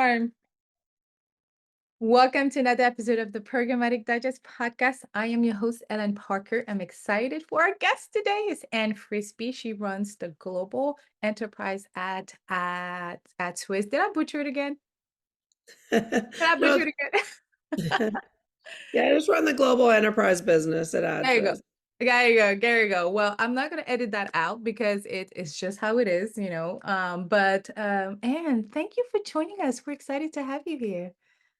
Charm. Welcome to another episode of the Programmatic Digest podcast. I am your host, Ellen Parker. I'm excited for our guest today. Is Anne Frisbie. She runs the global enterprise at AdsWizz. Did I butcher it again? Did I No, butcher it again? yeah, I just run the global enterprise business at There you go. AdsWizz. There you go. There you go. Well, I'm not going to edit that out because it's just how it is, Anne, thank you for joining us. We're excited to have you here.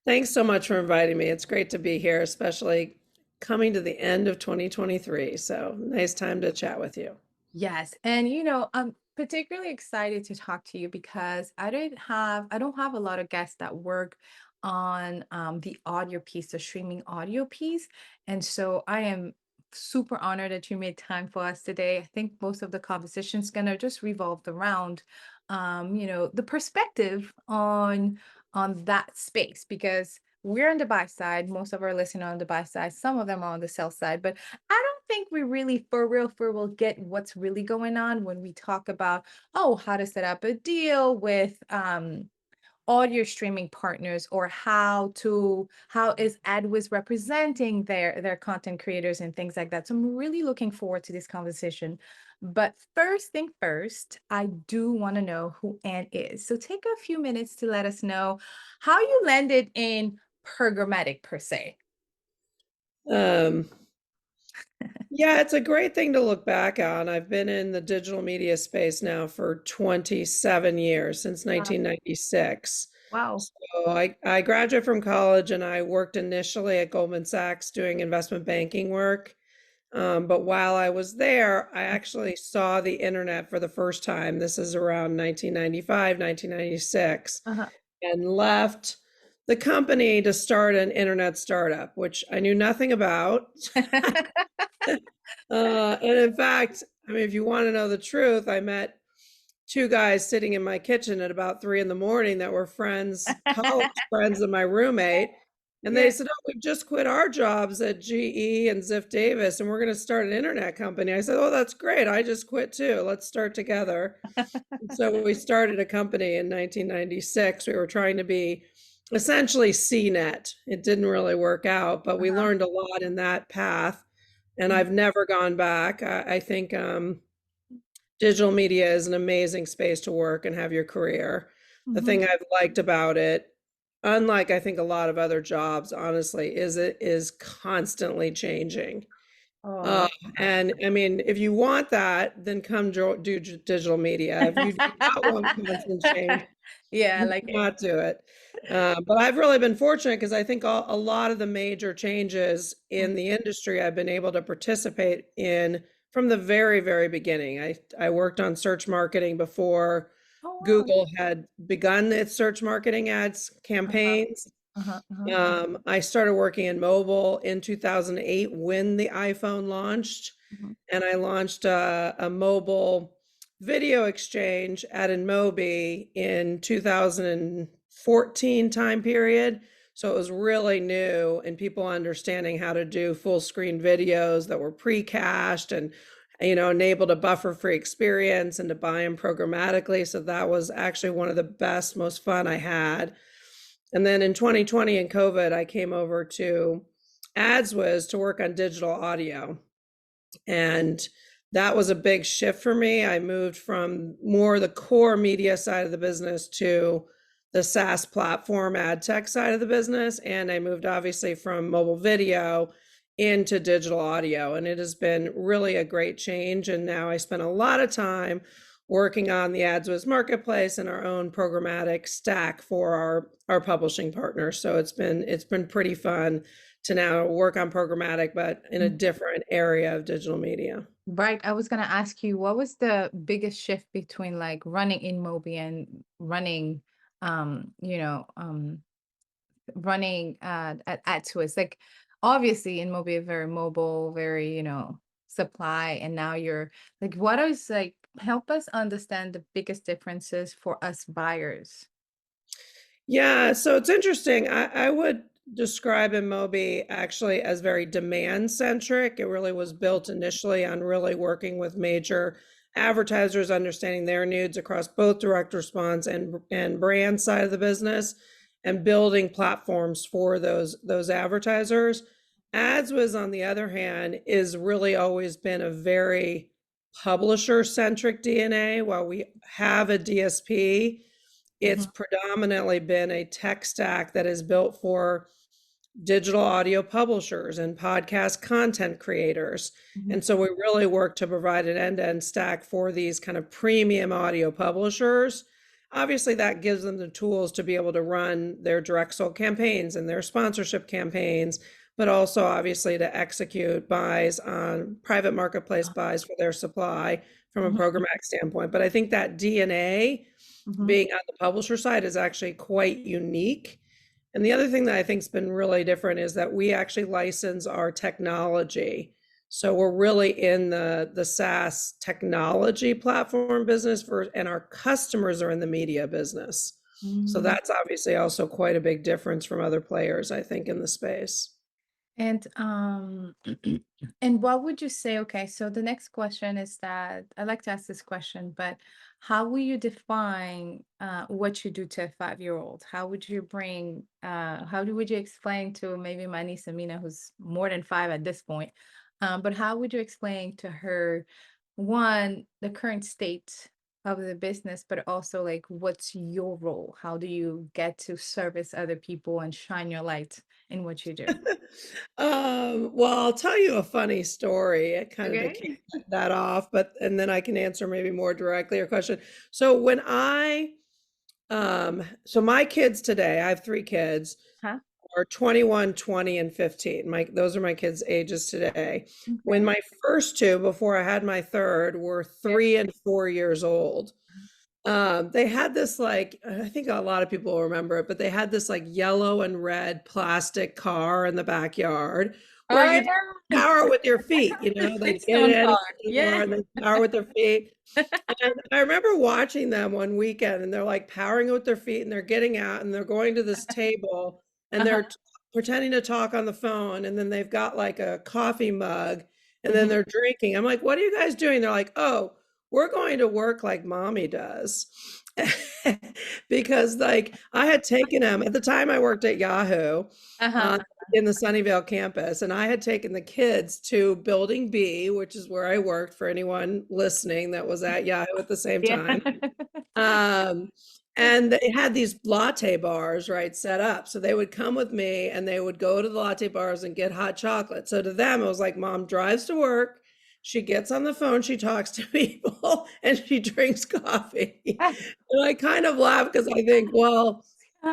Thanks so much for inviting me. It's great to be here, especially coming to the end of 2023. So nice time to chat with you. Yes, and I'm particularly excited to talk to you because I don't have a lot of guests that work on the audio piece, the streaming audio piece, and so I am super honored that you made time for us today. I think most of the conversation is gonna just revolve around, the perspective on that space because we're on the buy side. Most of our listeners are on the buy side. Some of them are on the sell side, but I don't think we really for real get what's really going on when we talk about how to set up a deal with audio streaming partners or how is AdsWizz representing their content creators and things like that. So I'm really looking forward to this conversation. But first thing first, I do want to know who Anne is. So take a few minutes to let us know how you landed in programmatic per se. Um, yeah, it's a great thing to look back on. I've been in the digital media space now for 27 years, since Wow. 1996. Wow. So I graduated from college and I worked initially at Goldman Sachs doing investment banking work. But while I was there, I actually saw the internet for the first time. This is around 1995, 1996, Uh-huh. and left the company to start an internet startup, which I knew nothing about. And in fact, I mean, if you want to know the truth, I met two guys sitting in my kitchen at about 3 a.m. that were friends, college friends of my roommate. And Yeah. they said, "Oh, we just quit our jobs at GE and Ziff Davis, and we're going to start an internet company." I said, "Oh, that's great. I just quit too. Let's start together." And so we started a company in 1996. We were trying to be essentially CNET. It didn't really work out, but we Uh-huh. learned a lot in that path. And Mhm. I've never gone back. I think digital media is an amazing space to work and have your career. The Mhm. thing I've liked about it, unlike I think a lot of other jobs, honestly, is it is constantly changing. Oh, I Uh, love that. and I mean, if you want that, then come do digital media. If you do not want constant change, Yeah, I you like it. cannot do it. But I've really been fortunate because I think a lot of the major changes Mm. in the industry I've been able to participate in from the very, very beginning. I worked on search marketing before Oh, wow. Google had begun its search marketing ads Uh-huh, campaigns. uh-huh, uh-huh. I started working in mobile in 2008 when the iPhone launched, Mhm. and I launched a mobile video exchange at InMobi in 2014 time period. So it was really new and people understanding how to do full screen videos that were pre-cached and enabled a buffer-free experience and to buy them programmatically. So that was actually one of the best, most fun I had. And then in 2020 in COVID, I came over to AdsWizz to work on digital audio. And that was a big shift for me. I moved from more the core media side of the business to the SaaS platform Adtech side of the business. And I moved obviously from mobile video into digital audio. And it has been really a great change. And now I spend a lot of time working on the AdsWizz marketplace and our own programmatic stack for our publishing partners. So it's been pretty fun to now work on programmatic, but in a Mm. different area of digital media. Right. I was gonna ask you, what was the biggest shift between like running in Mobi and running, running at Swiss? Like, obviously, in Mobi, very mobile, very supply, and now you're like, what is like? Help us understand the biggest differences for us buyers. Yeah, so it's interesting. I would describe InMobi actually as very demand centric. It really was built initially on really working with major advertisers understanding their needs across both direct response and brand side of the business, and building platforms for those advertisers. AdsWizz, on the other hand, is really always been a very publisher-centric DNA. While we have a DSP, it's Mhm, predominantly been a tech stack that is built for digital audio publishers and podcast content creators. mhm, And so we really work to provide an end-to-end stack for these kind of premium audio publishers. Obviously, that gives them the tools to be able to run their direct sold campaigns and their sponsorship campaigns, but also obviously to execute buys on private marketplace buys for their supply from a mhm, programmatic standpoint. But I think that DNA mhm, being on the publisher side is actually quite unique. And the other thing that I think's been really different is that we actually license our technology. So we're really in the SaaS technology platform business and our customers are in the media business. So mhm. that's obviously also quite a big difference from other players, I think, in the space. And and what would you say? Okay, so the next question is that I like to ask this question, but how will you define what you do to a 5-year-old? How would you bring would you explain to maybe my niece Amina, who's more than 5 at this point, but how would you explain to her one, the current state of the business, but also like what's your role? How do you get to service other people and shine your light in what you do? Well, I'll tell you a funny story, kind of to Okay. kick that off, but and then I can answer maybe more directly your question. So when so my kids today, I have 3 kids, Huh? are 21, 20, and 15. Those are my kids' ages today. When Okay. my first two, before I had my third, were Yeah. 3 and 4 years old. They had this like, I think a lot of people will remember it, but they had this like yellow and red plastic car in the backyard where Oh, you'd yeah. power with your feet, The they'd get Flintstone in car. the car Yeah. and then power with their feet. And I remember watching them one weekend and they're like powering it with their feet and they're getting out and they're going to this table and Uh-huh. they're pretending to talk on the phone and then they've got like a coffee mug and then Mhm. they're drinking. I'm like, what are you guys doing? They're like, oh, we're going to work like mommy does. Because like I had taken them at the time I worked at Yahoo Uh-huh. uh, in the Sunnyvale campus, and I had taken the kids to Building B, which is where I worked for anyone listening that was at Yahoo at the same Yeah. time. Um, and they had these latte bars, right, set up. So they would come with me and they would go to the latte bars and get hot chocolate. So to them, it was like mom drives to work, she gets on the phone, she talks to people, and she drinks coffee. And I kind of laugh because I think, well,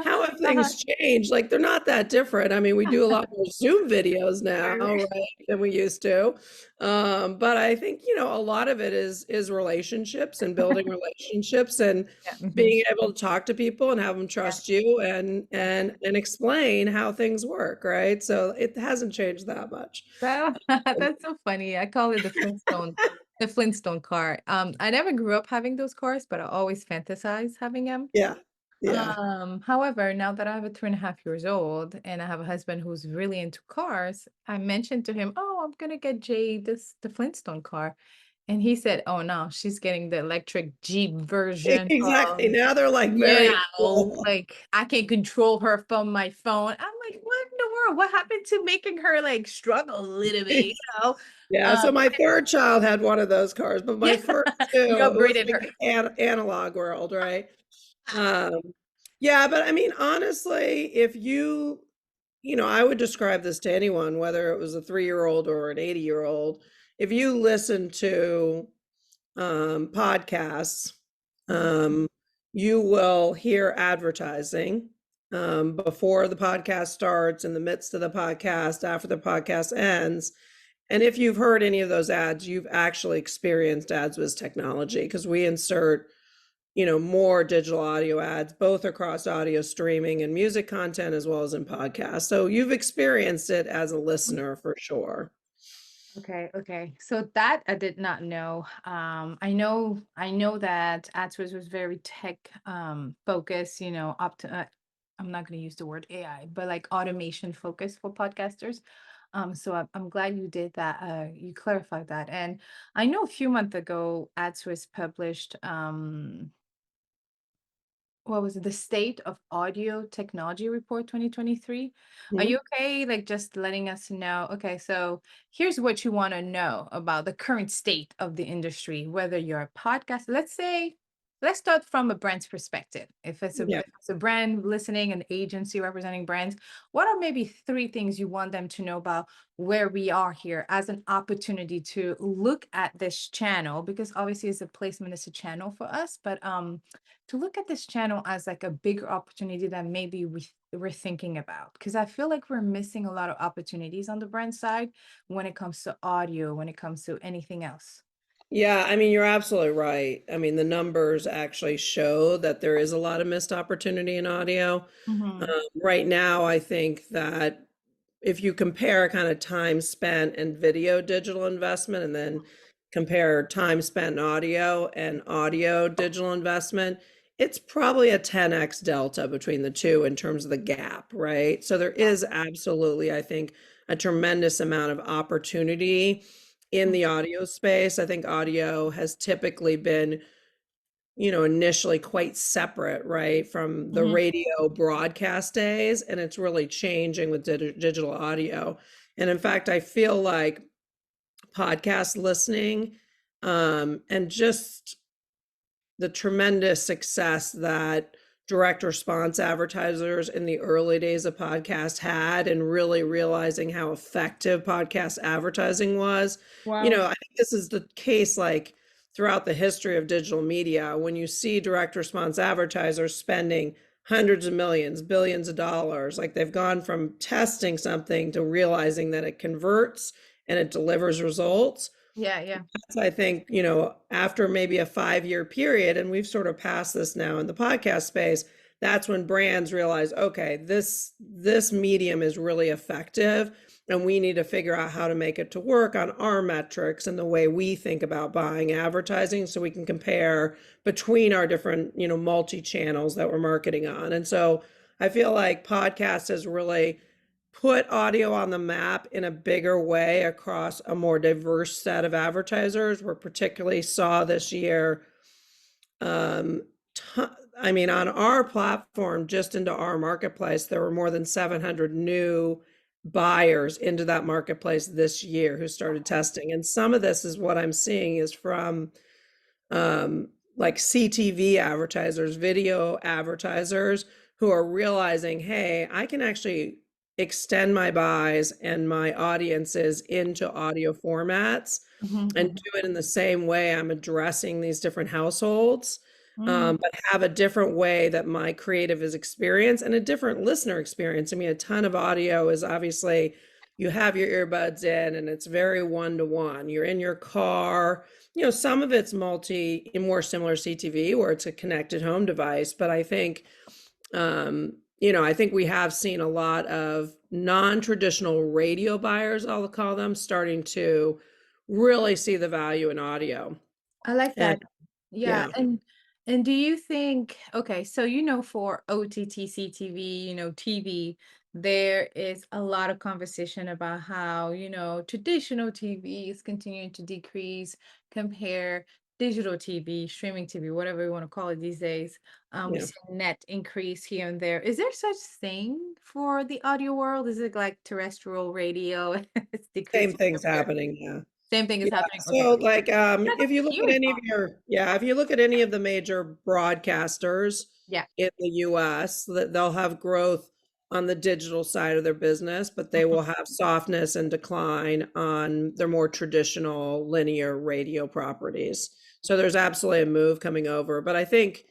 how have Uh-huh. things changed? Like they're not that different. I mean, we do a lot more Zoom videos now, right, than we used to. But I think, a lot of it is relationships and building relationships and Yeah. Mhm. being able to talk to people and have them Yeah. trust you and explain how things work, right? So it hasn't changed that much. That's so funny. I call it the Flintstone car. I never grew up having those cars, but I always fantasize having them. Yeah. Yeah. However, now that I have a 2.5 years old and I have a husband who's really into cars, I mentioned to him, "Oh, I'm gonna get Jay the Flintstone car," and he said, "Oh no, she's getting the electric Jeep version Exactly. of, Now they're like you very cool. like I can control her from my phone." I'm like, "What in the world? What happened to making her like struggle a little bit?" Yeah, Um, so my third child had one of those cars, but my yeah, first you 2, it was upgraded like her. analog world, right? Um, yeah, but I mean, honestly, if I would describe this to anyone, whether it was a 3-year-old or an 80-year-old, if you listen to podcasts, Mhm, um, you will hear advertising before the podcast starts, in the midst of the podcast, after the podcast ends. And if you've heard any of those ads, you've actually experienced AdsWizz technology because we insert, more digital audio ads, both across audio streaming and music content as well as in podcasts. So you've experienced it as a mhm. listener for sure. Okay, okay. So that I did not know. I know that AdsWizz was very tech focused, up to I'm not going to use the word AI, but like automation focused for podcasters. So I'm glad you did that. You clarified that. And I know a few months ago, AdsWizz published what was it? The State of Audio Technology Report 2023. Are you Mhm. okay? Like just letting us know, okay, so here's what you want to know about the current state of the industry, whether you're a podcast, let's say, let's start from a brand's perspective. Yeah. If it's a brand listening, an agency representing brands, what are maybe three things you want them to know about where we are here as an opportunity to look at this channel? Because obviously it's a placement, it's a channel for us, but to look at this channel as like a bigger opportunity that maybe we're thinking about, because I feel like we're missing a lot of opportunities on the brand side when it comes to audio, when it comes to anything else. Yeah, I mean, you're absolutely right. I mean, the numbers actually show that there is a lot of missed opportunity in audio. Hmm. Right now, I think that if you compare kind of time spent in video digital investment and then compare time spent in audio and audio digital investment, it's probably a 10x delta between the two in terms of the gap, right? So there is absolutely, I think, a tremendous amount of opportunity in the audio space. I think audio has typically been, initially quite separate, right, from the Hmm. radio broadcast days, and it's really changing with digital audio. And in fact, I feel like podcast listening, and just the tremendous success that direct response advertisers in the early days of podcast had, and really realizing how effective podcast advertising was. Wow. I think this is the case like throughout the history of digital media. When you see direct response advertisers spending hundreds of millions, billions of dollars, like they've gone from testing something to realizing that it converts and it delivers results. Yeah, yeah. I think, after maybe a 5-year period, and we've sort of passed this now in the podcast space, that's when brands realize, okay, this medium is really effective, and we need to figure out how to make it to work on our metrics and the way we think about buying advertising so we can compare between our different, multi-channels that we're marketing on. And so I feel like podcast has really put audio on the map in a bigger way across a more diverse set of advertisers. We particularly saw this year, um, I mean, on our platform, just into our marketplace, there were more than 700 new buyers into that marketplace this year who started testing. And some of this is what I'm seeing is from like CTV advertisers, video advertisers who are realizing, hey, I can actually extend my buys and my audiences into audio formats and Hmm. do it in the same way I'm addressing these different households, Hmm. but have a different way that my creative is experienced and a different listener experience. I mean, a ton of audio is obviously you have your earbuds in and it's very one-to-one. You're in your car. Some of it's more similar CTV where it's a connected home device, but I think we have seen a lot of non-traditional radio buyers, I'll call them, starting to really see the value in audio. I like And that. Yeah, yeah, and do you think, okay, so for OTT CTV, TV, there is a lot of conversation about how, traditional TV is continuing to decrease, compare digital TV, streaming TV, whatever you want to call it these days. We yeah. see net increase here and there. Is there such thing for the audio world? Is it like terrestrial radio? It's Same decreasing things compared. happening. Yeah. Same thing is Yeah. happening. Okay. So like I if you don't look hear at it any of often. your yeah, if you look at any of the major broadcasters Yeah. in the US, that they'll have growth on the digital side of their business, but they will have softness and decline on their more traditional linear radio properties. So there's absolutely a move coming over, but I think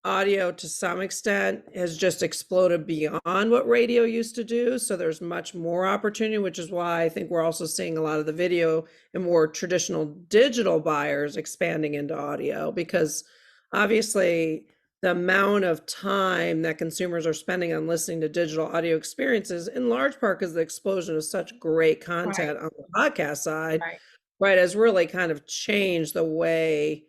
audio to some extent has just exploded beyond what radio used to do. So there's much more opportunity, which is why I think we're also seeing a lot of the video and more traditional digital buyers expanding into audio, because obviously the amount of time that consumers are spending on listening to digital audio experiences, in large part because the explosion of such great Right, content on the podcast side, right. right, has really kind of changed the way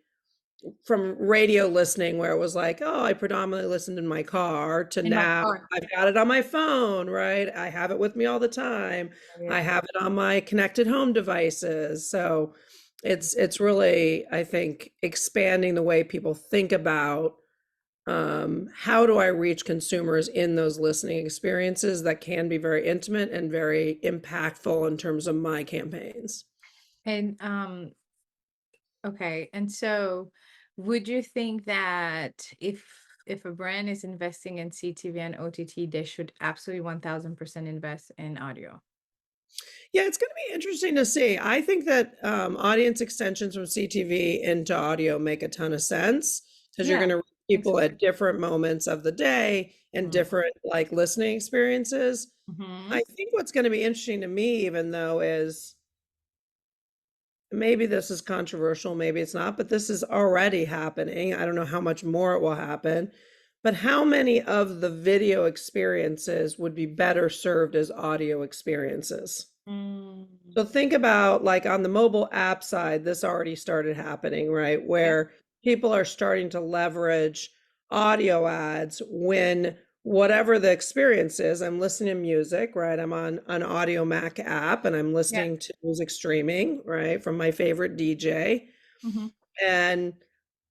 from radio listening where it was like, oh, I predominantly listened in my car to In my now car. I've got it on my phone, right? I have it with me all the time. I Yeah. have it on my connected home devices. So it's really, I think, expanding the way people think about how do I reach consumers in those listening experiences that can be very intimate and very impactful in terms of my campaigns. And okay, and so would you think that if a brand is investing in CTV and OTT, they should absolutely 1000% invest in audio? Yeah, it's going to be interesting to see. I think that audience extensions from CTV into audio make a ton of sense because you're Yeah, going I to reach think so people too. at different moments of the day and Mm. different like listening experiences. I Mhm. think what's going to be interesting to me, even though, is maybe this is controversial, maybe it's not, but this is already happening. I don't know how much more it will happen, but how many of the video experiences would be better served as audio experiences? Mm. So think about like on the mobile app side, this already started happening, right? Yeah, Where people are starting to leverage audio ads when whatever the experience is, I'm listening to music, right? I'm on an Audio Mac app and I'm yeah. listening to music streaming, right, from my favorite DJ. Mhm. And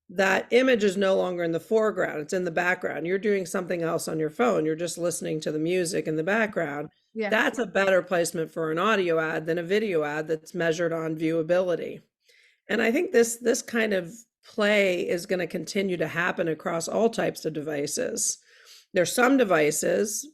that image is no longer in the foreground, it's in the background. You're doing something else on your phone, you're just listening to the music in the background. Yeah. That's a better placement for an audio ad than a video ad that's measured on viewability. And I think this kind of play is going to continue to happen across all types of devices. There's some devices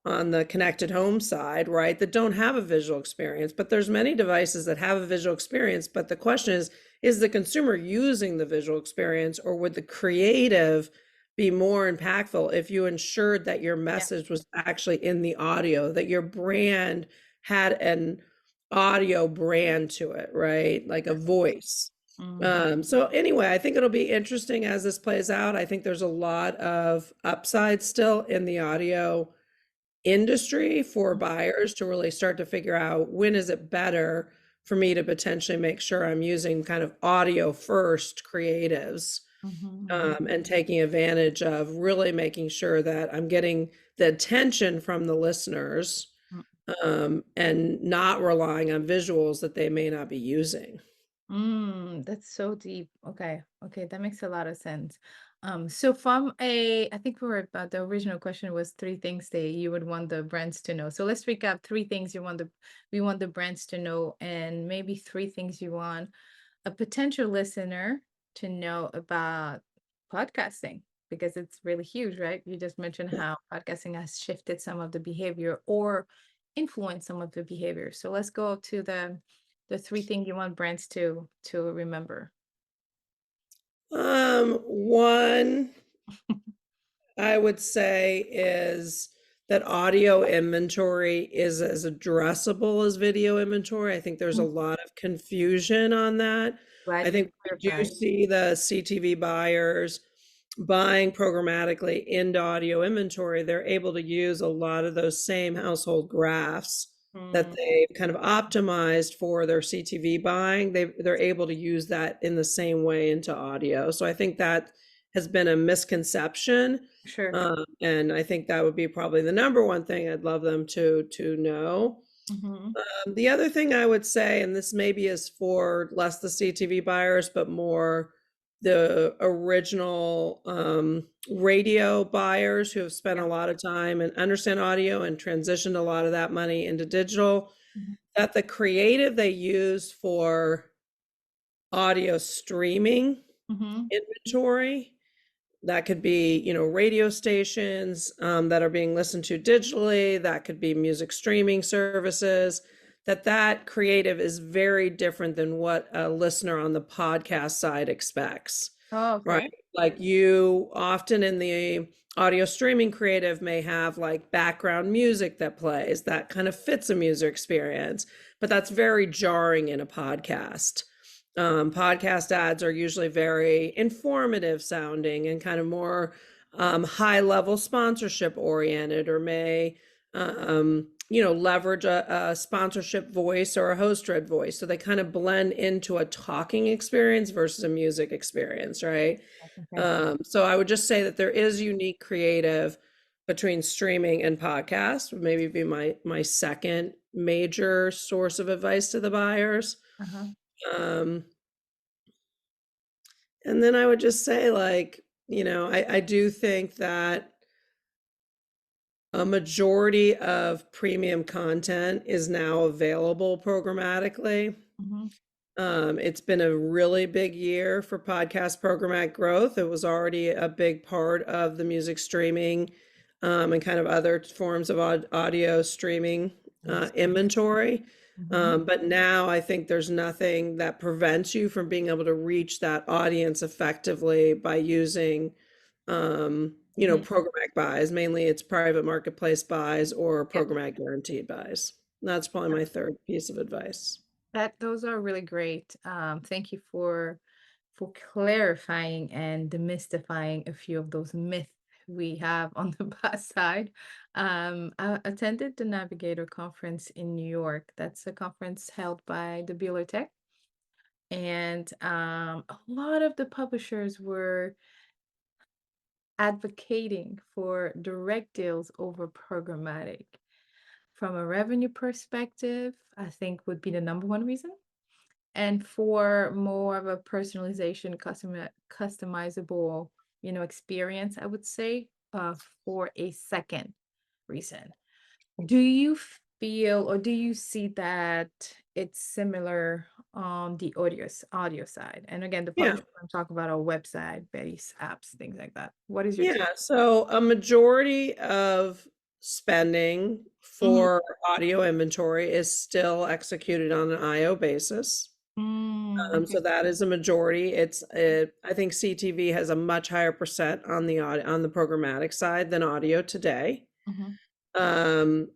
on the connected home side, right, that don't have a visual experience, but there's many devices that have a visual experience. But the question is the consumer using the visual experience, or would the creative be more impactful if you ensured that your Yeah. message was actually in the audio, that your brand had an audio brand to it, right? Like a voice. Mhm. So anyway, I think it'll be interesting as this plays out. I think there's a lot of upside still in the audio industry for buyers to really start to figure out when is it better for me to potentially make sure I'm using kind of audio first creatives, Mhm. Mhm. and taking advantage of really making sure that I'm getting the attention from the listeners, Mm. and not relying on visuals that they may not be using. That's so deep. Okay. Okay, that makes a lot of sense. So I think we were about the original question was three things that you would want the brands to know. So let's recap three things we want the brands to know, and maybe three things you want a potential listener to know about podcasting, because it's really huge, right? You just mentioned how podcasting has shifted some of the behavior or influenced some of the behavior. So let's go to the three things you want brands to remember. One I would say is that audio inventory is as addressable as video inventory. I think there's a Mm, lot of confusion on that. I glad you think we do clarified. see the CTV buyers buying programmatically into audio inventory. They're able to use a lot of those same household graphs that Mm, they've kind of optimized for their CTV buying. They're able to use that in the same way into audio. So I think that has been a misconception, sure. and I think that would be probably the number one thing I'd love them to know. Hmm. The other thing I would say, and this maybe is for less the CTV buyers, but more the original radio buyers who have spent Yeah. a lot of time and understand audio and transitioned a lot of that money into digital, Hmm. that the creative they use for audio streaming Hmm. inventory, that could be, radio stations that are being listened to digitally, that could be music streaming services, that creative is very different than what a listener on the podcast side expects, Oh, right? okay. Like you often in the audio streaming creative may have like background music that plays that kind of fits a music experience, but that's very jarring in a podcast. Podcast ads are usually very informative sounding and kind of more high level sponsorship oriented, or may leverage a sponsorship voice or a host-read voice. So they kind of blend into a talking experience versus a music experience, right? Okay. So I would just say that there is unique creative between streaming and podcast, would maybe be my second major source of advice to the buyers. Uh-huh. Um, and then I would just say, like, I do think that a majority of premium content is now available programmatically. Mhm. It's been a really big year for podcast programmatic growth. It was already a big part of the music streaming and kind of other forms of audio streaming Yes. inventory. Mhm. But now I think there's nothing that prevents you from being able to reach that audience effectively by using, Mhm. programmatic buys. Mainly it's private marketplace buys or Yeah. programmatic guaranteed buys. That's probably my third piece of advice. That those are really great. Thank you for clarifying and demystifying a few of those myths we have on the bus side. I attended the Navigator conference in New York. That's a conference held by the Bueller Tech. And a lot of the publishers were advocating for direct deals over programmatic. From a revenue perspective, I think would be the number one reason. And for more of a personalization, customizable, experience, I would say, for a second reason. Do you feel or do you see that it's similar on the audio side? And again, the Yeah. publisher I'm talking about our website, base apps, things like that. What is your take? Yeah, so a majority of spending Mhm. for audio inventory is still executed on an IO basis. Okay. So that is a majority. I think CTV has a much higher percent on the programmatic side than audio today. Mhm. Um,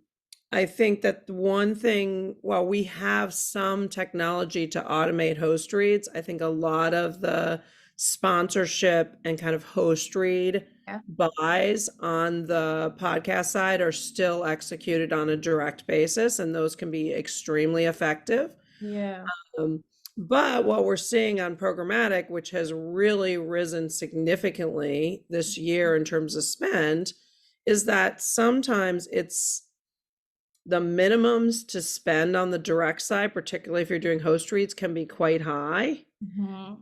I think that the one thing, while we have some technology to automate host reads, I think a lot of the sponsorship and kind of host read Yeah. buys on the podcast side are still executed on a direct basis, and those can be extremely effective. Yeah. Um, but what we're seeing on programmatic, which has really risen significantly this year in terms of spend, is that sometimes it's the minimums to spend on the direct side, particularly if you're doing host reads, can be quite high. Mhm.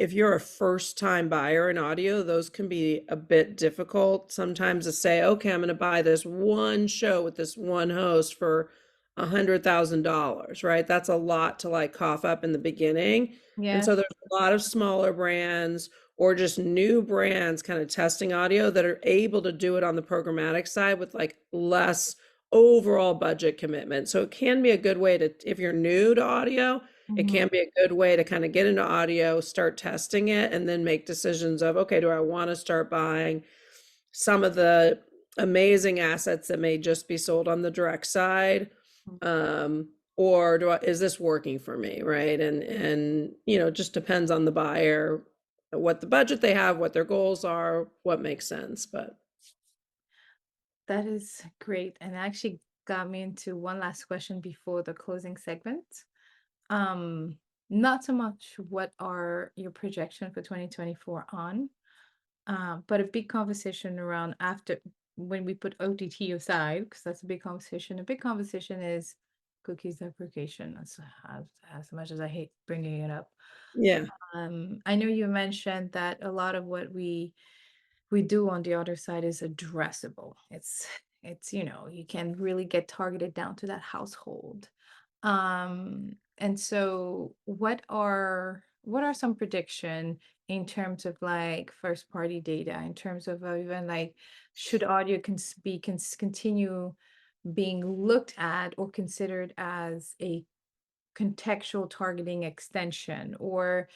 If you're a first time buyer in audio, those can be a bit difficult sometimes to say, okay, I'm going to buy this one show with this one host for $100,000, right? That's a lot to like cough up in the beginning. And Yeah. so there's a lot of smaller brands or just new brands kind of testing audio that are able to do it on the programmatic side with like less overall budget commitment. So it can be a good way to, if you're new to audio, it Mhm. can be a good way to kind of get into audio, start testing it, and then make decisions of, okay, do I want to start buying some of the amazing assets that may just be sold on the direct side? Or is this working for me, right? And it just depends on the buyer, what the budget they have, what their goals are, what makes sense. But That is great, and actually got me into one last question before the closing segment. Um, Not so much what are your projection for 2024 on, but a big conversation around after when we put OTT aside, because that's a big conversation. A big conversation is cookies deprecation. As much as I hate bringing it up. yeah, I know you mentioned that a lot of what we do on the other side is addressable. It's you can really get targeted down to that household. And so what are some prediction in terms of like first party data, in terms of even like should audio continue being looked at or considered as a contextual targeting extension, or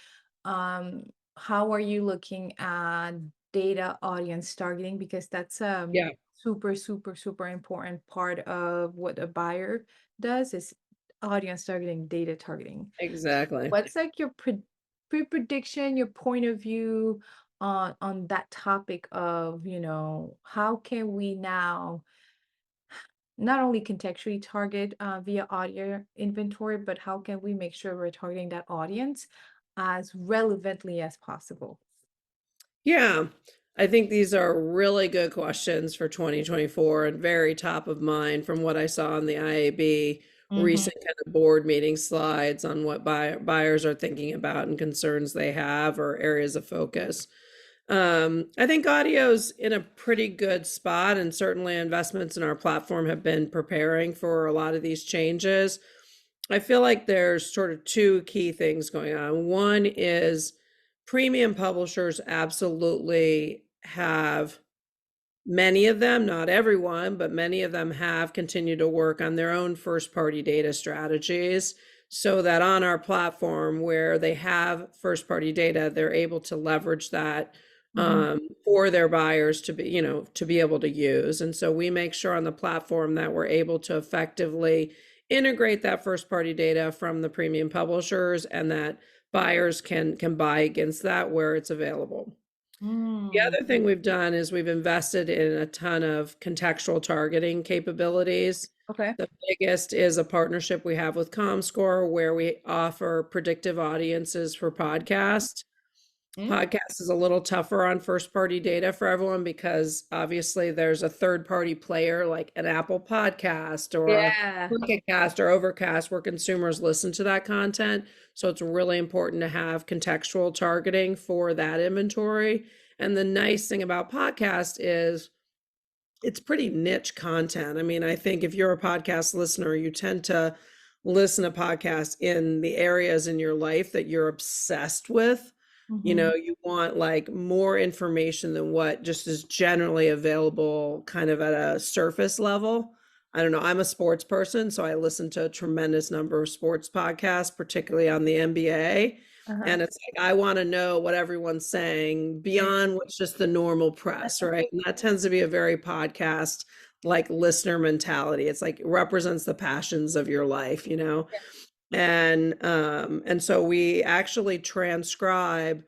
um, how are you looking at data audience targeting? Because that's a yeah, super, super, super important part of what a buyer does is audience targeting, data targeting. exactly. What's like your prediction, your point of view on that topic of, how can we now not only contextually target via audio inventory, but how can we make sure we're targeting that audience as relevantly as possible? Yeah, I think these are really good questions for 2024 and very top of mind from what I saw in the IAB Hmm. recent kind of board meeting slides on what buyers are thinking about and concerns they have or areas of focus. I think audio's in a pretty good spot, and certainly investments in our platform have been preparing for a lot of these changes. I feel like there's sort of two key things going on. One is premium publishers absolutely have, many of them, not everyone, but many of them have continued to work on their own first party data strategies so that on our platform where they have first party data, they're able to leverage that Hmm. for their buyers to be, to be able to use. And so we make sure on the platform that we're able to effectively integrate that first party data from the premium publishers and that buyers can buy against that where it's available. The Mm. other thing we've done is we've invested in a ton of contextual targeting capabilities. Okay. The biggest is a partnership we have with Comscore where we offer predictive audiences for podcasts. Mm. Podcast is a little tougher on first party data for everyone because obviously there's a third party player like an Apple podcast or Yeah. Pocket Cast or Overcast where consumers listen to that content. So it's really important to have contextual targeting for that inventory. And the nice thing about podcast is it's pretty niche content. I mean, I think if you're a podcast listener, you tend to listen to podcasts in the areas in your life that you're obsessed with. Hmm. You want like more information than what just is generally available kind of at a surface level. I don't know. I'm a sports person, so I listen to a tremendous number of sports podcasts, particularly on the NBA. Uh-huh. And it's like, I want to know what everyone's saying beyond what's just the normal press, right? And that tends to be a very podcast like listener mentality. It's like it represents the passions of your life, you know? And so we actually transcribe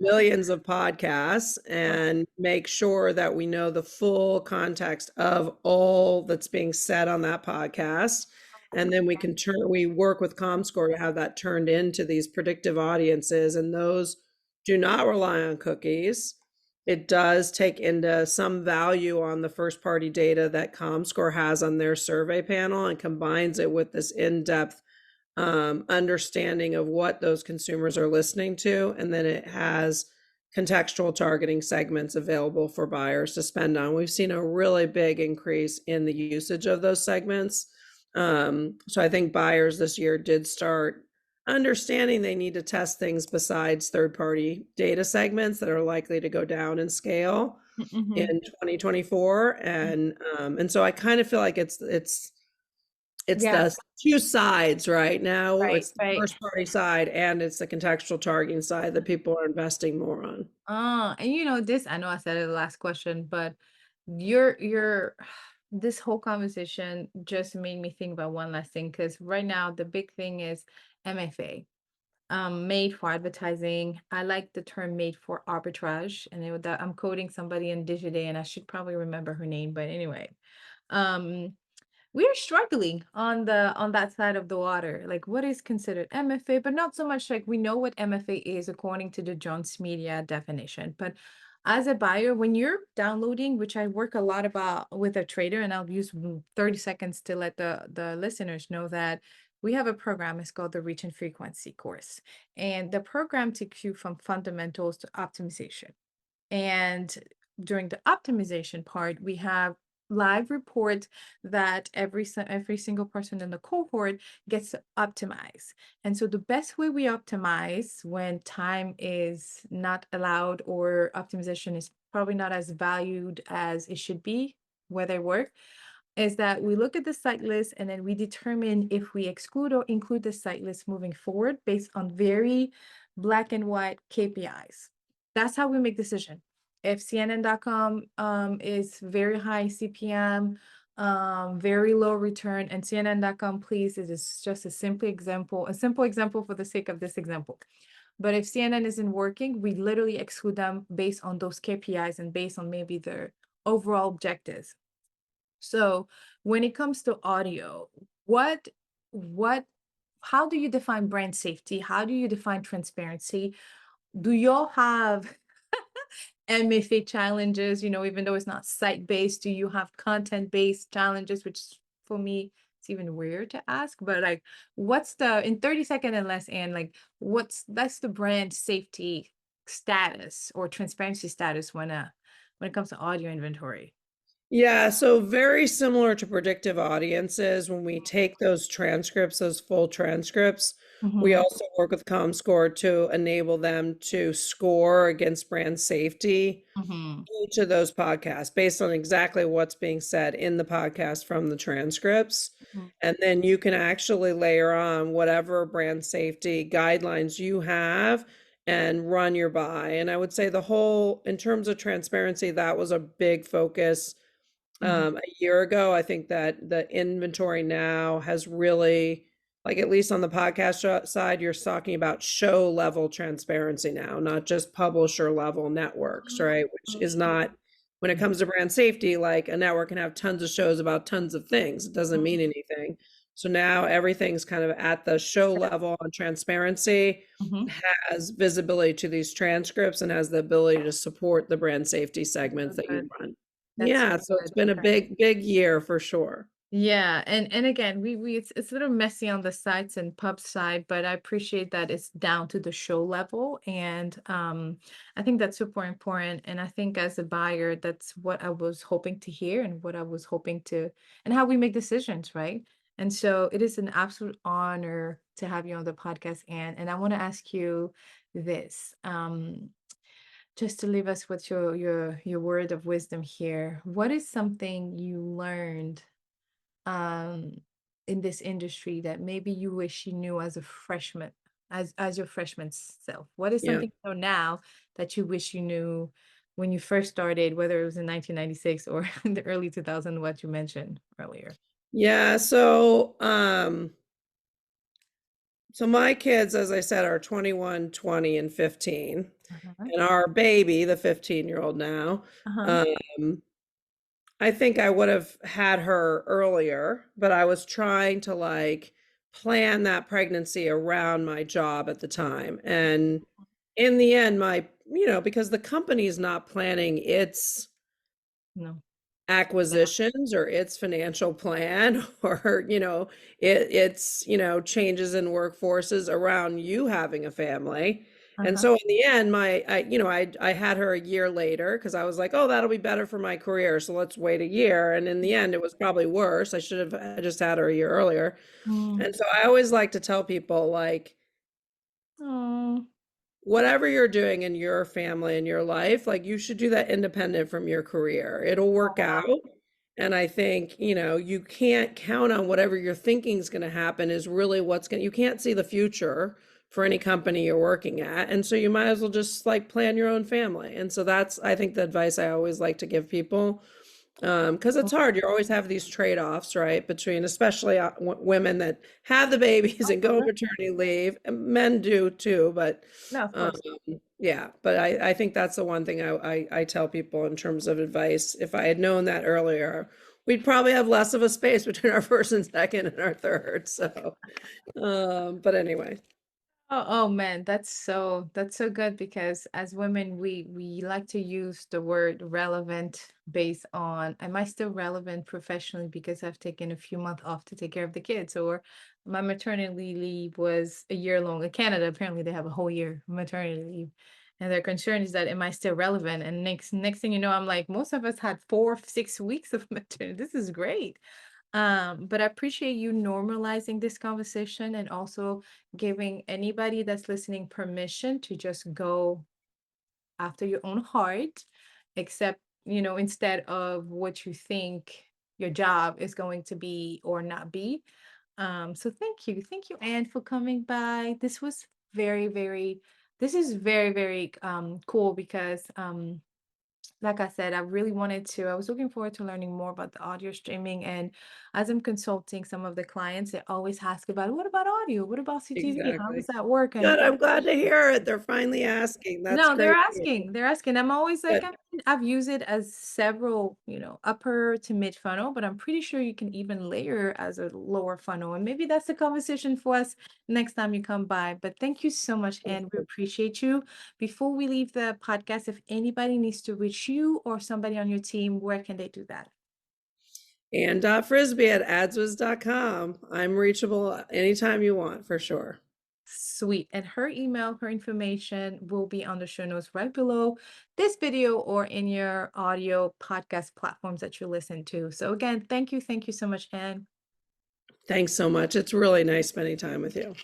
millions of podcasts and make sure that we know the full context of all that's being said on that podcast. And then we work with Comscore to have that turned into these predictive audiences, and those do not rely on cookies. It does take into some value on the first party data that Comscore has on their survey panel and combines it with this in-depth understanding of what those consumers are listening to. And then it has contextual targeting segments available for buyers to spend on. We've seen a really big increase in the usage of those segments. So I think buyers this year did start understanding they need to test things besides third party data segments that are likely to go down in scale Hmm. in 2024. And so I kind of feel like it's Yeah. the two sides right now. Right. It's the Right. first party side and it's the contextual targeting side that people are investing more on. And this, I know I said it the last question, but your this whole conversation just made me think about one last thing because right now the big thing is MFA, made for advertising. I like the term made for arbitrage, and that I'm quoting somebody in Digiday, and I should probably remember her name, but anyway, um, we're struggling on that side of the water. Like what is considered MFA, but not so much like we know what MFA is according to the Jones Media definition. But as a buyer, when you're downloading, which I work a lot about with a trader, and I'll use 30 seconds to let the listeners know that we have a program. It's called the Reach and Frequency course. And the program takes you from fundamentals to optimization. And during the optimization part, we have live report that every single person in the cohort gets to optimize. And so the best way we optimize when time is not allowed or optimization is probably not as valued as it should be where they work is that we look at the site list and then we determine if we exclude or include the site list moving forward based on very black and white KPIs. That's how we make decision. If CNN.com is very high CPM, very low return, and CNN.com, please, it is just a simple example for the sake of this example. But if CNN isn't working, we literally exclude them based on those KPIs and based on maybe their overall objectives. So when it comes to audio, what what how do you define brand safety? How do you define transparency? Do y'all have MFA challenges, even though it's not site-based? Do you have content-based challenges, which for me, it's even weird to ask, but like, what's the, in 30 seconds and less, and like, that's the brand safety status or transparency status when it comes to audio inventory? Yeah, so very similar to predictive audiences, when we take those transcripts, those full transcripts, we Mhm, also work with ComScore to enable them to score against brand safety mhm, each of those podcasts based on exactly what's being said in the podcast from the transcripts. mhm, And then you can actually layer on whatever brand safety guidelines you have and run your buy. And I would say in terms of transparency, that was a big focus mhm, a year ago. I think that the inventory now has really, like, at least on the podcast side, you're talking about show level transparency now, not just publisher level networks, right? Which is not, when it mhm, comes to brand safety, like a network can have tons of shows about tons of things. It doesn't mhm. mean anything. So now everything's kind of at the show level on transparency, Mhm. has visibility to these transcripts, and has the ability to support the brand safety That's so segments that you good. run. That's so Yeah, so it's good. been a Okay. big, big year for sure. Yeah, and again, we it's a little messy on the sites and pub side, but I appreciate that it's down to the show level, and I think that's super important. And I think as a buyer, that's what I was hoping to hear, and what I was hoping to, and how we make decisions, right? And so it is an absolute honor to have you on the podcast, Anne. And I want to ask you this, just to leave us with your word of wisdom here. What is something you learned um in this industry that maybe you wish you knew as a freshman, as your freshman self? What is Yeah. something you know now that you wish you knew when you first started, whether it was in 1996 or in the early 2000, what you mentioned earlier? Yeah, so my kids, as I said, are 21, 20, and 15. Uh-huh. And our baby, the 15-year-old now, Uh-huh. um, I think I would have had her earlier, but I was trying to like plan that pregnancy around my job at the time. And in the end, because the company's not planning its No. Yeah. acquisitions or its financial plan or it's changes in workforces around you having a family. And Uh-huh. so in the end, I had her a year later because I was like, oh, that'll be better for my career, so let's wait a year. And in the end, it was probably worse. I should have just had her a year earlier. Mm. And so I always like to tell people, like, Oh. whatever you're doing in your family and your life, like, you should do that independent from your career. It'll work out. And I think, you can't count on whatever you're thinking is going to happen is really you can't see the future for any company you're working at. And so you might as well just like plan your own family. And so that's, I think, the advice I always like to give people. Because it's hard. You always have these trade-offs, right? Between, especially women that have the babies and go on maternity leave. And men do too, but No, of um, course. yeah. But I think that's the one thing I tell people in terms of advice. If I had known that earlier, we'd probably have less of a space between our first and second and our third. So, but anyway, Oh man, that's so good, because as women we like to use the word relevant based on, am I still relevant professionally because I've taken a few months off to take care of the kids, or my maternity leave was a year long. In Canada, apparently they have a whole year maternity leave. And their concern is that, am I still relevant? And next thing you know, I'm like, most of us had 4, 6 weeks of maternity. This is great. But I appreciate you normalizing this conversation, and also giving anybody that's listening permission to just go after your own heart, except, instead of what you think your job is going to be or not be. So thank you. Thank you, Anne, for coming by. This was very, very, this is very, very cool, because like I said, I was looking forward to learning more about the audio streaming. And as I'm consulting some of the clients, they always ask about what about audio? What about CTV? How does Exactly. that work? And Good, I'm glad to hear it. They're finally asking. That's no, they're great to hear. asking. They're asking. I'm always like, Good. I've used it as several, upper to mid funnel, but I'm pretty sure you can even layer as a lower funnel. And maybe that's the conversation for us next time you come by. But thank you so much, Anne. We appreciate you. Before we leave the podcast, if anybody needs to reach you or somebody on your team, where can they do that? And Frisbie at adswiz.com. I'm reachable anytime you want, for sure. Sweet. And her email, her information will be on the show notes right below this video or in your audio podcast platforms that you listen to. So again, thank you. Thank you so much, Anne. Thanks so much. It's really nice spending time with you.